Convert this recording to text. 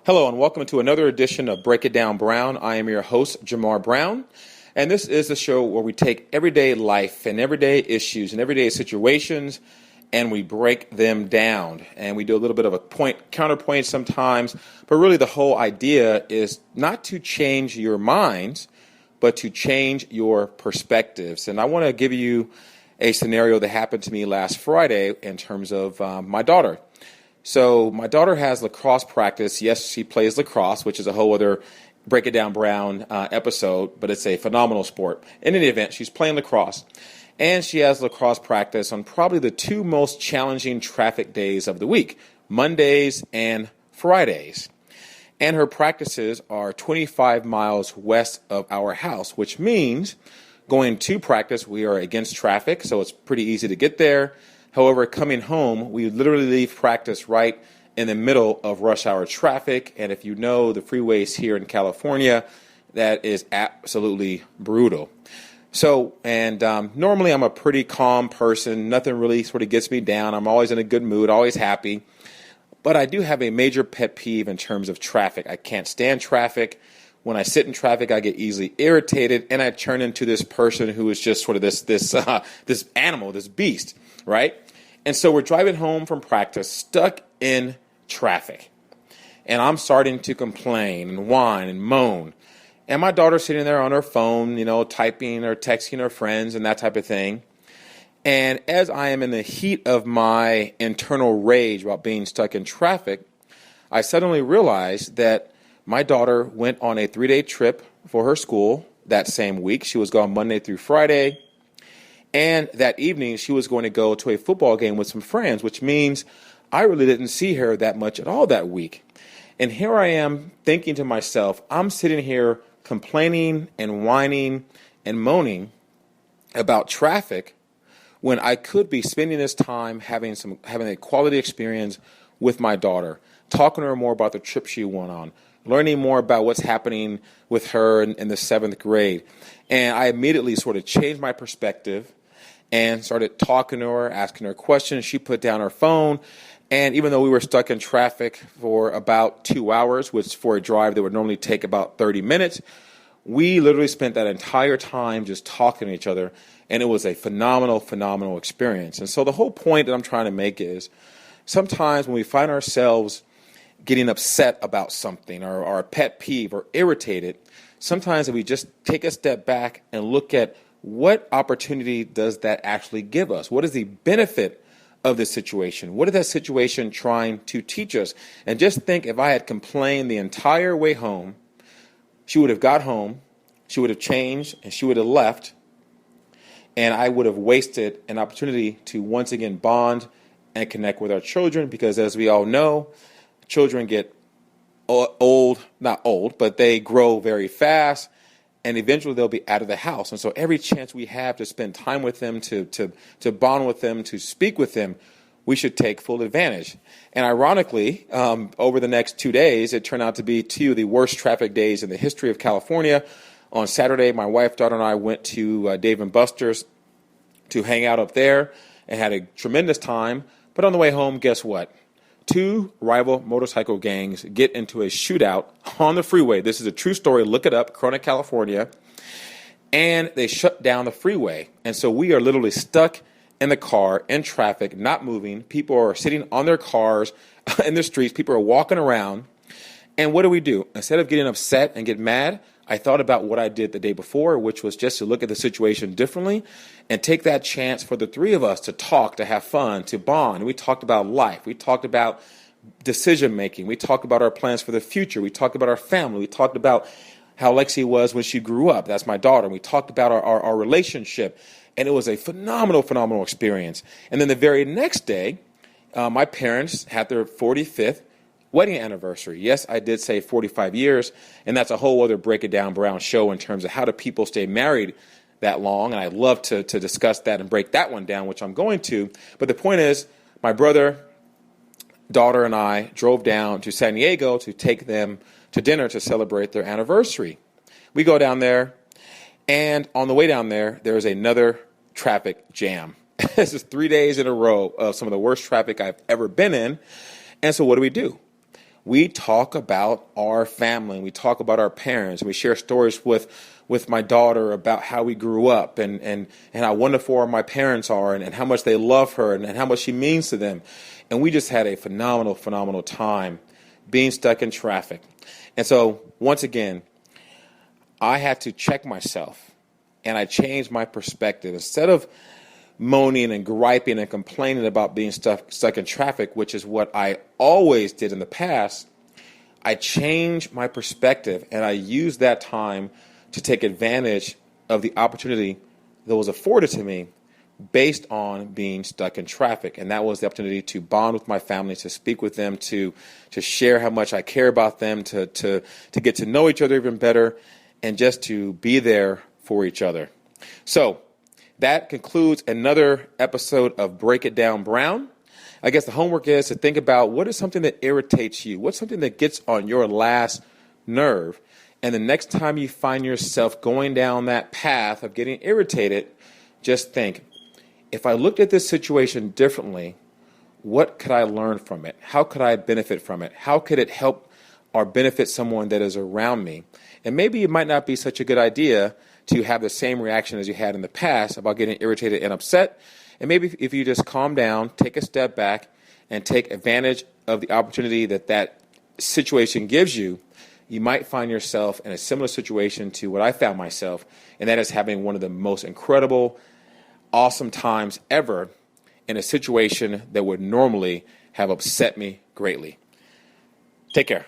Hello and welcome to another edition of Break It Down Brown. I am your host, JaMarr Brown, and this is the show where we take everyday life and everyday issues and everyday situations and we break them down. And we do a little bit of a counterpoint sometimes, but really the whole idea is not to change your minds, but to change your perspectives. And I want to give you a scenario that happened to me last Friday in terms of my daughter. So my daughter has lacrosse practice. Yes, she plays lacrosse, which is a whole other Break It Down Brown episode, but it's a phenomenal sport. In any event, she's playing lacrosse, and she has lacrosse practice on probably the two most challenging traffic days of the week, Mondays and Fridays. And her practices are 25 miles west of our house, which means going to practice, we are against traffic, so it's pretty easy to get there. However, coming home, we literally leave practice right in the middle of rush hour traffic. And if you know the freeways here in California, that is absolutely brutal. So, and normally I'm a pretty calm person. Nothing really sort of gets me down. I'm always in a good mood, always happy. But I do have a major pet peeve in terms of traffic. I can't stand traffic. When I sit in traffic, I get easily irritated, and I turn into this person who is just sort of this animal, this beast, right? And so we're driving home from practice, stuck in traffic. And I'm starting to complain and whine and moan. And my daughter's sitting there on her phone, typing or texting her friends and that type of thing. And as I am in the heat of my internal rage about being stuck in traffic, I suddenly realized that my daughter went on a 3-day trip for her school that same week. She was gone Monday through Friday. And that evening, she was going to go to a football game with some friends, which means I really didn't see her that much at all that week. And here I am thinking to myself, I'm sitting here complaining and whining and moaning about traffic when I could be spending this time having a quality experience with my daughter, talking to her more about the trip she went on, learning more about what's happening with her in the 7th grade. And I immediately sort of changed my perspective and started talking to her, asking her questions. She put down her phone, and even though we were stuck in traffic for about 2 hours, which for a drive that would normally take about 30 minutes, we literally spent that entire time just talking to each other, and it was a phenomenal experience. And so the whole point that I'm trying to make is sometimes when we find ourselves getting upset about something or a pet peeve or irritated, sometimes if we just take a step back and look at what opportunity does that actually give us? What is the benefit of this situation? What is that situation trying to teach us? And just think, if I had complained the entire way home, she would have got home, she would have changed, and she would have left, and I would have wasted an opportunity to once again bond and connect with our children, because as we all know, children get not old, but they grow very fast, and eventually they'll be out of the house. And so every chance we have to spend time with them, to bond with them, to speak with them, we should take full advantage. And ironically, over the next 2 days, it turned out to be 2 of the worst traffic days in the history of California. On Saturday, my wife, daughter, and I went to Dave & Buster's to hang out up there and had a tremendous time. But on the way home, guess what? 2 rival motorcycle gangs get into a shootout on the freeway. This is a true story. Look it up, Corona, California. And they shut down the freeway. And so we are literally stuck in the car, in traffic, not moving. People are sitting on their cars in the streets. People are walking around. And what do? Instead of getting upset and get mad, I thought about what I did the day before, which was just to look at the situation differently and take that chance for the 3 of us to talk, to have fun, to bond. We talked about life. We talked about decision making. We talked about our plans for the future. We talked about our family. We talked about how Lexi was when she grew up. That's my daughter. We talked about our relationship. And it was a phenomenal experience. And then the very next day, my parents had their 45th wedding anniversary. Yes, I did say 45 years, and that's a whole other Break It Down Brown show in terms of how do people stay married that long, and I'd love to discuss that and break that one down, which I'm going to. But the point is, my brother, daughter, and I drove down to San Diego to take them to dinner to celebrate their anniversary. We go down there, and on the way down there, there is another traffic jam. This is 3 days in a row of some of the worst traffic I've ever been in. And so what do? we talk about our family, and we talk about our parents, and we share stories with my daughter about how we grew up and how wonderful my parents are and how much they love her and how much she means to them. And we just had a phenomenal time being stuck in traffic. And so, once again, I had to check myself, and I changed my perspective. Instead of moaning and griping and complaining about being stuck in traffic, which is what I always did in the past, I changed my perspective, and I used that time to take advantage of the opportunity that was afforded to me based on being stuck in traffic. And that was the opportunity to bond with my family, to speak with them, to share how much I care about them, to get to know each other even better, and just to be there for each other. So that concludes another episode of Break It Down Brown. I guess the homework is to think about what is something that irritates you, what's something that gets on your last nerve. And the next time you find yourself going down that path of getting irritated, just think, if I looked at this situation differently, what could I learn from it? How could I benefit from it? How could it help or benefit someone that is around me? And maybe it might not be such a good idea to have the same reaction as you had in the past about getting irritated and upset. And maybe if you just calm down, take a step back, and take advantage of the opportunity that situation gives you, you might find yourself in a similar situation to what I found myself, and that is having one of the most incredible, awesome times ever in a situation that would normally have upset me greatly. Take care.